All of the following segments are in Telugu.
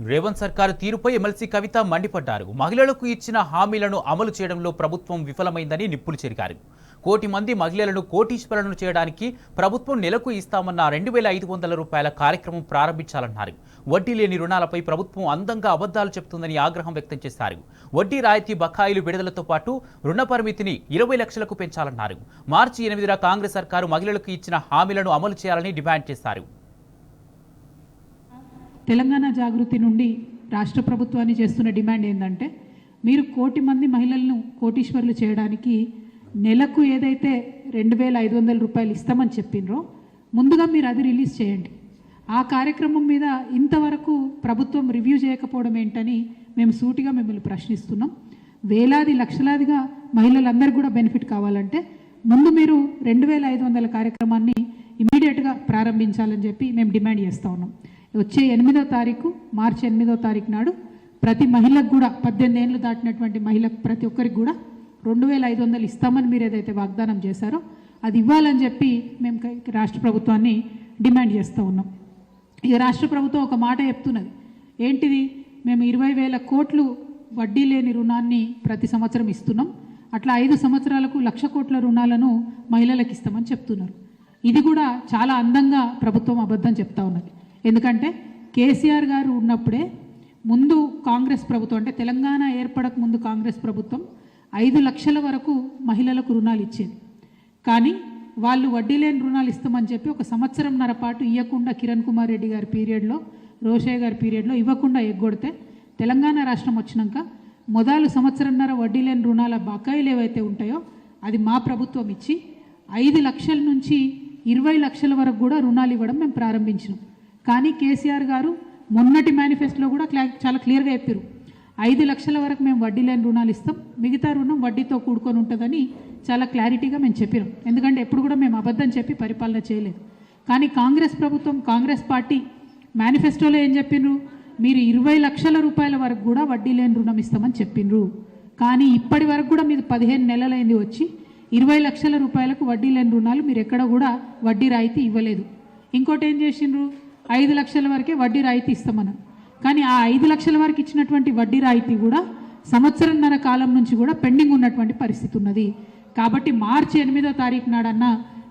రేవంత్ సర్కారు తీరుపై ఎమ్మెల్సీ కవిత మండిపడ్డారు. మహిళలకు ఇచ్చిన హామీలను అమలు చేయడంలో ప్రభుత్వం విఫలమైందని నిప్పులు చెరిగారు. 1 కోటి మంది మహిళలను కోటీశ్వరులను చేయడానికి ప్రభుత్వం నెలకు ఇస్తామన్న 2,500 రూపాయల కార్యక్రమం ప్రారంభించాలన్నారు. వడ్డీ లేని రుణాలపై ప్రభుత్వం అందంగా అబద్ధాలు చెబుతుందని ఆగ్రహం వ్యక్తం చేశారు. వడ్డీ రాయితీ బకాయిలు విడుదలతో పాటు రుణ పరిమితిని 20 లక్షలకు పెంచాలన్నారు. మార్చి 8న కాంగ్రెస్ సర్కారు మహిళలకు ఇచ్చిన హామీలను అమలు చేయాలని డిమాండ్ చేశారు. తెలంగాణ జాగృతి నుండి రాష్ట్ర ప్రభుత్వాన్ని చేస్తున్న డిమాండ్ ఏంటంటే, మీరు 1 కోటి మంది మహిళలను కోటీశ్వర్లు చేయడానికి నెలకు ఏదైతే 2,500 రూపాయలు ఇస్తామని చెప్పినరో ముందుగా మీరు అది రిలీజ్ చేయండి. ఆ కార్యక్రమం మీద ఇంతవరకు ప్రభుత్వం రివ్యూ చేయకపోవడం ఏంటని మేము సూటిగా మిమ్మల్ని ప్రశ్నిస్తున్నాం. వేలాది లక్షలాదిగా మహిళలందరూ కూడా బెనిఫిట్ కావాలంటే ముందు మీరు 2,500 కార్యక్రమాన్ని ఇమీడియట్గా ప్రారంభించాలని చెప్పి మేము డిమాండ్ చేస్తూ ఉన్నాం. వచ్చే 8వ తారీఖు మార్చి 8వ తారీఖు నాడు ప్రతి మహిళకు కూడా 18 ఏళ్ళు దాటినటువంటి మహిళకు ప్రతి ఒక్కరికి కూడా 2,500 ఇస్తామని మీరు ఏదైతే వాగ్దానం చేశారో అది ఇవ్వాలని చెప్పి మేము రాష్ట్ర ప్రభుత్వాన్ని డిమాండ్ చేస్తూ ఉన్నాం. ఇక రాష్ట్ర ప్రభుత్వం ఒక మాట చెప్తున్నది ఏంటిది, మేము 20,000 కోట్లు వడ్డీ లేని రుణాన్ని ప్రతి సంవత్సరం ఇస్తున్నాం, అట్లా 5 సంవత్సరాలకు 1,00,000 కోట్ల రుణాలను మహిళలకు ఇస్తామని చెప్తున్నారు. ఇది కూడా చాలా అందంగా ప్రభుత్వం అబద్ధం చెప్తా ఉన్నది. ఎందుకంటే కేసీఆర్ గారు ఉన్నప్పుడే ముందు కాంగ్రెస్ ప్రభుత్వం అంటే తెలంగాణ ఏర్పడక ముందు కాంగ్రెస్ ప్రభుత్వం 5 లక్షల వరకు మహిళలకు రుణాలు ఇచ్చేది. కానీ వాళ్ళు వడ్డీ లేని రుణాలు ఇస్తామని చెప్పి 1 సంవత్సరంన్నర పాటు ఇవ్వకుండా కిరణ్ కుమార్ రెడ్డి గారి పీరియడ్లో, రోషయ్య గారి పీరియడ్లో ఇవ్వకుండా ఎగ్గొడితే తెలంగాణ రాష్ట్రం వచ్చినాక మొదలు సంవత్సరంన్నర వడ్డీ లేని రుణాల బకాయిలు ఏవైతే ఉంటాయో అది మా ప్రభుత్వం ఇచ్చి 5 లక్షల నుంచి 20 లక్షల వరకు కూడా రుణాలు ఇవ్వడం మేము ప్రారంభించినాం. కానీ కేసీఆర్ గారు మొన్నటి మేనిఫెస్టోలో కూడా చాలా క్లియర్గా చెప్పారు, 5 లక్షల వరకు మేము వడ్డీ లేని రుణాలు ఇస్తాం, మిగతా రుణం వడ్డీతో కూడుకొని ఉంటుందని చాలా క్లారిటీగా మేము చెప్పినాం. ఎందుకంటే ఎప్పుడు కూడా మేము అబద్ధం చెప్పి పరిపాలన చేయలేదు. కానీ కాంగ్రెస్ ప్రభుత్వం, కాంగ్రెస్ పార్టీ మేనిఫెస్టోలో ఏం చెప్పిండ్రు, మీరు 20 లక్షల రూపాయల వరకు కూడా వడ్డీ లేని రుణం ఇస్తామని చెప్పిండ్రు. కానీ ఇప్పటి వరకు కూడా మీరు 15 నెలలైంది వచ్చి 20 లక్షల రూపాయలకు వడ్డీ లేని రుణాలు మీరు ఎక్కడ కూడా వడ్డీ రాయితీ ఇవ్వలేదు. ఇంకోటి ఏం చేసిండ్రు, 5 లక్షల వరకే వడ్డీ రాయితీ ఇస్తామన్నారు. కానీ ఆ 5 లక్షల వరకు ఇచ్చినటువంటి వడ్డీ రాయితీ కూడా సంవత్సరంన్నర కాలం నుంచి కూడా పెండింగ్ ఉన్నటువంటి పరిస్థితి ఉన్నది. కాబట్టి మార్చి 8వ తారీఖు నాడన్నా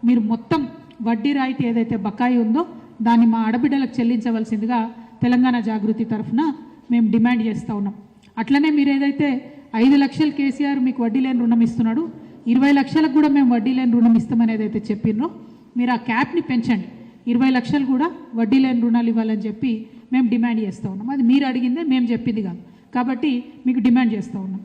మీరు మొత్తం వడ్డీ రాయితీ ఏదైతే బకాయి ఉందో దాన్ని మా ఆడబిడ్డలకు చెల్లించవలసిందిగా తెలంగాణ జాగృతి తరఫున మేము డిమాండ్ చేస్తూ ఉన్నాం. అట్లనే మీరు ఏదైతే 5 లక్షలు కేసీఆర్ మీకు వడ్డీ లేని రుణం ఇస్తున్నాడు, 20 లక్షలకు కూడా మేము వడ్డీ లేని రుణం ఇస్తామని ఏదైతే చెప్పినో మీరు ఆ క్యాప్ని పెంచండి, 20 లక్షలు కూడా వడ్డీ లేని రుణాలు ఇవ్వాలని చెప్పి మేము డిమాండ్ చేస్తూ ఉన్నాం. అది మీరు అడిగిందే, మేము చెప్పింది కాదు. కాబట్టి మీకు డిమాండ్ చేస్తూ ఉన్నాం.